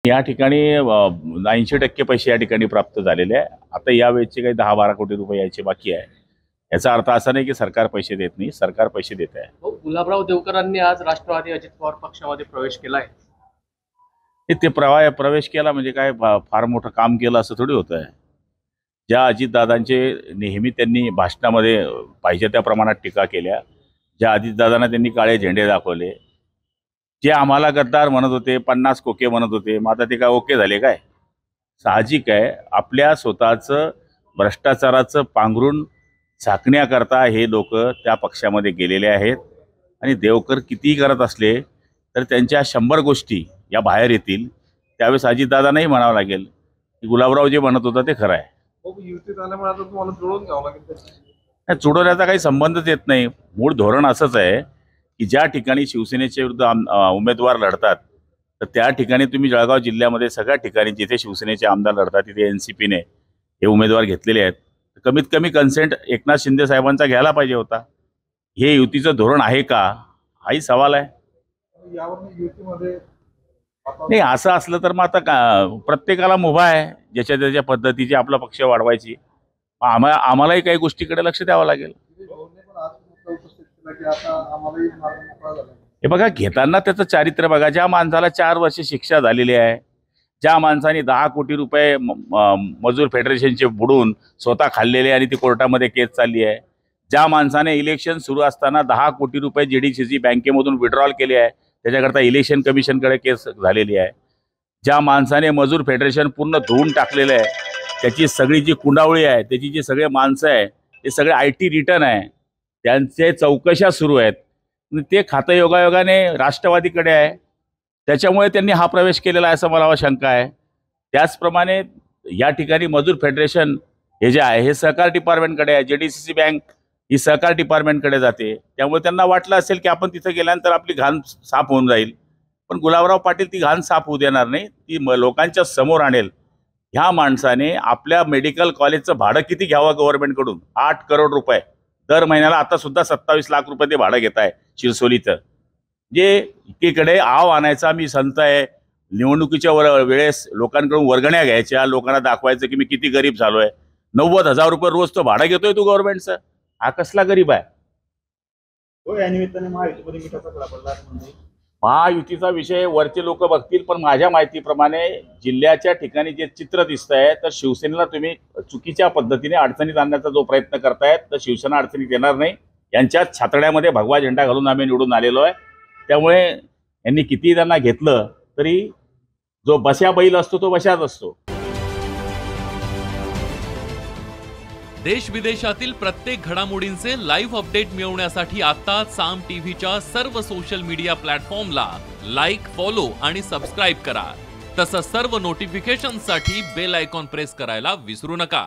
या ठिकाणी 80% पैसे या ठिकाणी प्राप्त झालेले आहे। आता यावेळेचे काही 10-12 कोटी रुपये यायचे बाकी आहे। याचा अर्थ असा नाही की सरकार पैसे देत नाही, सरकार पैसे देत आहे। गुलाबराव देवकरांनी आज राष्ट्रवादी अजित पवार पक्षामध्ये प्रवेश केलाय। ते प्रवेश केला म्हणजे काय फार मोठं काम केलं असं थोडी होतं आहे। ज्या अजितदादांचे नेहमी त्यांनी भाषणामध्ये पाहिजे त्या प्रमाणात टीका केल्या, ज्या अजितदादांना त्यांनी काळे झेंडे दाखवले, जे आम्हाला गद्दार म्हणत होते, 50 कोके म्हणत होते, मग आता ते काय ओके झाले काय? साहजिक आहे, आपल्या स्वतःचं भ्रष्टाचाराचं पांघरून झाकण्याकरता हे लोक त्या पक्षामध्ये गेलेले आहेत। आणि देवकर कितीही करत असले तर त्यांच्या 100 गोष्टी या बाहेर येतील। त्यावेळेस अजितदादांनाही म्हणावं लागेल की गुलाबराव जे म्हणत होता ते खरं आहे। युतीत आल्यामुळे आता तुम्हाला जुळवून घ्यावं लागेल। जुळवण्याचा काही संबंधच येत नाही। मूळ धोरण असंच आहे की ज्या ठिकाणी शिवसेनेच्या विरुद्ध उमेदवार लढतात तर त्या ठिकाणी तुम्ही जळगाव जिल्ह्यामध्ये सगळ्या ठिकाणी जिथे शिवसेनेचे आमदार लढतात तिथे एनसीपीने हे उमेदवार घेतलेले आहेत। कमीत कमी कन्सेंट एकनाथ शिंदे साहेबांचा घ्यायला पाहिजे होता। हे युतीचं धोरण आहे का, हाही सवाल आहे। यावर युतीमध्ये नाही असं असलं तर मग आता प्रत्येकाला मुभा आहे ज्याच्या त्याच्या पद्धतीची आपला पक्ष वाढवायची। आम्हालाही काही गोष्टीकडे लक्ष द्यावं लागेल। हे बघा, घेताना त्याचं चारित्र्य बघा। ज्या माणसाला 4 वर्ष शिक्षा झालेली आहे, ज्या माणसाने 10 कोटी रुपये मजूर फेडरेशनचे बुडून स्वतः खाल्लेले आणि ती कोर्टामध्ये केस चालली आहे, ज्या माणसाने इलेक्शन सुरू असताना 10 कोटी रुपये जीडीसीसी बँकेमधून विड्रॉल केले आहे, त्याच्याकरता इलेक्शन कमिशनकडे केस झालेली आहे, ज्या माणसाने मजूर फेडरेशन पूर्ण धुवून टाकलेलं आहे, त्याची सगळी जी कुंडावळी आहे, त्याची जी सगळे माणसं आहे ते सगळे IT रिटर्न आहे, त्यांचे चौकशा सुरू आहेत, ते खातं योगायोगाने राष्ट्रवादीकडे आहे, त्याच्यामुळे त्यांनी हा प्रवेश केलेला आहे असं मला शंका आहे। त्याचप्रमाणे या ठिकाणी मजूर फेडरेशन हे जे आहे हे सहकार डिपार्टमेंटकडे आहे, जीडीसीसी बँक ही सहकार डिपार्टमेंटकडे जाते, त्यामुळे त्यांना वाटलं असेल की आपण तिथे गेल्यानंतर आपली घाण साफ होऊन जाईल। पण गुलाबराव पाटील ती घाण साफ होऊ देणार नाही, ती लोकांच्या समोर आणेल। ह्या माणसाने आपल्या मेडिकल कॉलेजचं भाडं किती घ्यावं गव्हर्नमेंटकडून? 8 करोड रुपये दर महिन्याला। आता सुद्धा 27 लाख रुपये ते भाडं घेत आहे शिरसोलीचं। जे एकीकडे आव आणायचा मी संत आहे, निवडणुकीच्या वेळेस लोकांकडून वर्गण्या घ्यायच्या, लोकांना दाखवायचं की मी किती गरीब झालोय। 90,000 रुपये रोज तो भाडं घेतोय तू गव्हर्नमेंटचं, हा कसला गरीब आहे? या निमित्ताने महायुतीमध्ये मिठाचा खडा पडला म्हणजे महायुतीचा विषय वरचे लोक बघतील, पण माझ्या माहितीप्रमाणे जिल्ह्याच्या ठिकाणी जे चित्र दिसत आहे तर शिवसेनेला तुम्ही चुकीच्या पद्धतीने अडचणीत आणण्याचा जो प्रयत्न करतायत तर शिवसेना अडचणीत येणार नाही। यांच्या छातड्यामध्ये भगवा झेंडा घालून आम्ही निवडून आलेलो आहे। त्यामुळे यांनी किती त्यांना घेतलं तरी जो बस्या बैल असतो तो बशाच असतो। देश विदेशातील प्रत्येक घडामोडींचे लाईव्ह अपडेट मिळवण्यासाठी आता साम टीव्हीच्या सर्व सोशल मीडिया प्लॅटफॉर्मला लाईक, फॉलो आणि सबस्क्राईब करा। तसंच सर्व नोटिफिकेशनसाठी बेल आयकॉन प्रेस करायला विसरू नका।